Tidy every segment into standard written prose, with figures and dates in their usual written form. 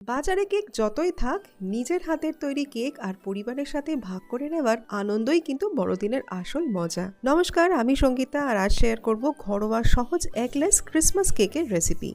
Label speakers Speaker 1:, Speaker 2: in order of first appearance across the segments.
Speaker 1: বাজারে কেক যতই থাক, নিজের হাতের তৈরি কেক আর পরিবারের সাথে ভাগ করে নেওয়ার আনন্দই কিন্তু বড়দিনের আসল মজা। নমস্কার, আমি সঙ্গীতা আর আজ শেয়ার করব ঘরোয়া সহজ এগলেস ক্রিসমাস কেকের রেসিপি।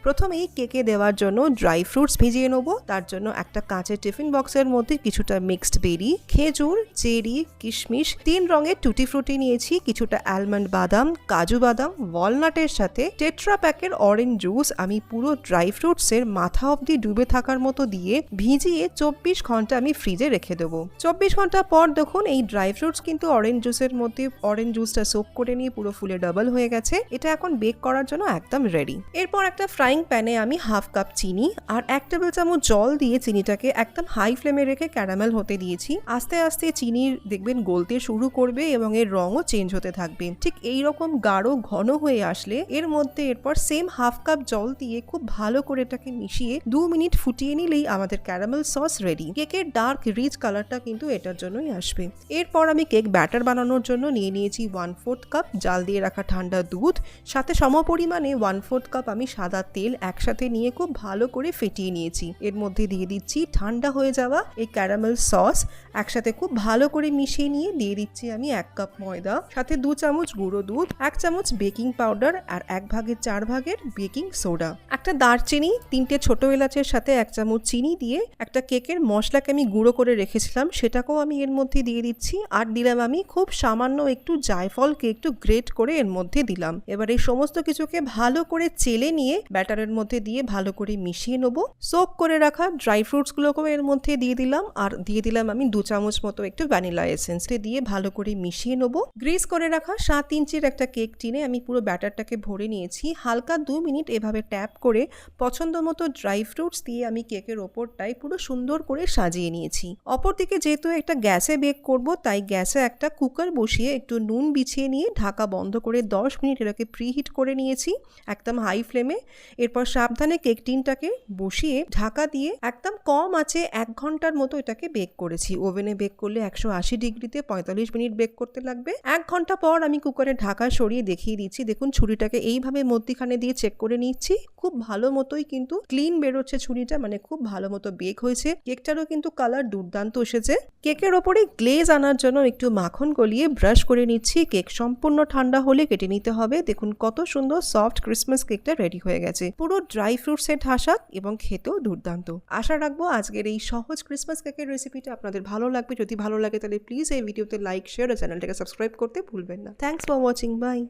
Speaker 1: প্রথমেই কেকে দেওয়ার জন্য ড্রাই ফ্রুটস ভিজিয়ে নেব। তার জন্য একটা কাঁচের টিফিন বক্সের মধ্যে কিছুটা মিক্সড বেরি, খেজুর, চেরি, কিশমিশ, 3 রঙের টুটি ফ্রুটি নিয়েছি, কিছুটা অ্যালমন্ড বাদাম, কাজু বাদাম, ওয়ালনাটের সাথে টেট্রা প্যাকের অরেঞ্জ জুস আমি পুরো ড্রাই ফ্রুটসের মাথা অবধি ডুবে থাকার মতো দিয়ে ভিজিয়ে 24 ঘন্টা আমি ফ্রিজে রেখে দেবো। 24 ঘন্টা পর দেখুন এই ড্রাই ফ্রুটস কিন্তু অরেঞ্জ জুসের মধ্যে অরেঞ্জ জুসটা সোক করে নিয়ে পুরো ফুলে ডাবল হয়ে গেছে। এটা এখন বেক করার জন্য একদম রেডি। এরপর একটা ফ্রাইং প্যানে আমি হাফ কাপ চিনি আর 1 টেবিল চামচ জল দিয়ে চিনিটাকে একদম হাই ফ্লেমে রেখে ক্যারামেল হতে দিয়েছি। আস্তে আস্তে চিনির দেখবেন গলতে শুরু করবে এবং এর রঙও চেঞ্জ হতে থাকবে। ঠিক এই রকম গাঢ় ঘন হয়ে আসলে এর মধ্যে এরপর সেম হাফ কাপ জল দিয়ে খুব ভালো করে এটাকে মিশিয়ে 2 মিনিট ফুটিয়ে নিলেই আমাদের ক্যারামেল সস রেডি। কেকের ডার্ক রিচ কালারটা কিন্তু এটার জন্যই আসবে। এরপর আমি কেক ব্যাটার বানানোর জন্য নিয়ে নিয়েছি 1/4 কাপ জাল দিয়ে রাখা ঠান্ডা দুধ, সাথে সমপরিমাণে 1/4 কাপ আমি সাদা তেল একসাথে নিয়ে খুব ভালো করে ফেটিয়ে নিয়েছি। এর মধ্যে দিয়ে দিচ্ছি ঠান্ডা হয়ে যাওয়া এই ক্যারামেল সস, একসাথে খুব ভালো করে মিশিয়ে নিয়ে দিয়ে দিচ্ছি আমি 1 কাপ ময়দা, সাথে 2 চামচ গুঁড়ো দুধ, 1 চামচ বেকিং পাউডার আর 1/4 বেকিং সোডা, একটা দারচিনি, 3টে ছোট এলাচের সাথে 1 চামচ চিনি দিয়ে একটা কেকের মশলাকে আমি গুঁড়ো করে রেখেছিলাম সেটাকেও আমি এর মধ্যে দিয়ে দিচ্ছি। আর দিলাম আমি খুব সামান্য একটু জায়ফলকে একটু গ্রেট করে এর মধ্যে দিলাম। এবার এই সমস্ত কিছুকে ভালো করে চেলে নিয়ে ব্যাটারের মধ্যে দিয়ে ভালো করে মিশিয়ে নেব। সোক করে রাখা ড্রাই ফ্রুটস গুলোকেও এর মধ্যে দিয়ে দিলাম আর দিয়ে দিলাম আমি 2 চামচ মতো একটু ভ্যানিলা এসেন্স দিয়ে ভালো করে মিশিয়ে নেব। গ্রিস করে রাখা 7 ইঞ্চির একটা কেক টিনে আমি পুরো ব্যাটারটাকে ভরে নিয়েছি। হালকা 2 মিনিট এভাবে ট্যাপ করে পছন্দ মতো ড্রাই ফ্রুটস দিয়ে আমি কেকের ওপরটাই পুরো সুন্দর করে সাজিয়ে নিয়েছি। অপরদিকে যেহেতু একটা গ্যাসে বেক করব তাই গ্যাসে একটা কুকার বসিয়ে একটু নুন বিছিয়ে নিয়ে ঢাকা বন্ধ করে 10 মিনিট এটাকে প্রিহিট করে নিয়েছি একদম হাই ফ্লেমে। এরপর সাবধানে কেক টিনটাকে বসিয়ে ঢাকা দিয়ে একদম কম আঁচে 1 ঘন্টার মতো এটাকে বেক করেছি। ওভেনে বেক করলে 180 ডিগ্রিতে 45 মিনিট বেক করতে লাগবে। 1 ঘন্টা পর আমি কুকারের ঢাকা সরিয়ে দেখিয়ে দিচ্ছি। দেখুন ছুরিটাকে এইভাবে মধ্যখানে দিয়ে চেক করে নিচ্ছি। খুব ভালো মতোই কিন্তু ক্লিন বেরোচ্ছে ছুরিটা, মানে খুব ভালো মতো বেক হয়েছে। কেকটারও কিন্তু কালার দুর্দান্ত এসেছে। কেকের ওপরে গ্লেজ আনার জন্য একটু মাখন গলিয়ে ব্রাশ করে নিচ্ছি। কেক সম্পূর্ণ ঠান্ডা হলে কেটে নিতে হবে। দেখুন কত সুন্দর সফট ক্রিসমাস কেকটা রেডি হয়ে গেছে, পুরো ড্রাই ফ্রুটসের ঠাসা এবং খেতেও দুর্দান্ত। আশা রাখবো আজকের এই সহজ ক্রিসমাস কেকের রেসিপিটা আপনাদের ভালো লাগবে। যদি ভালো লাগে তাহলে প্লিজ এই ভিডিওতে লাইক, শেয়ার ও চ্যানেলটাকে সাবস্ক্রাইব করতে ভুলবেন না। Thanks for watching, by.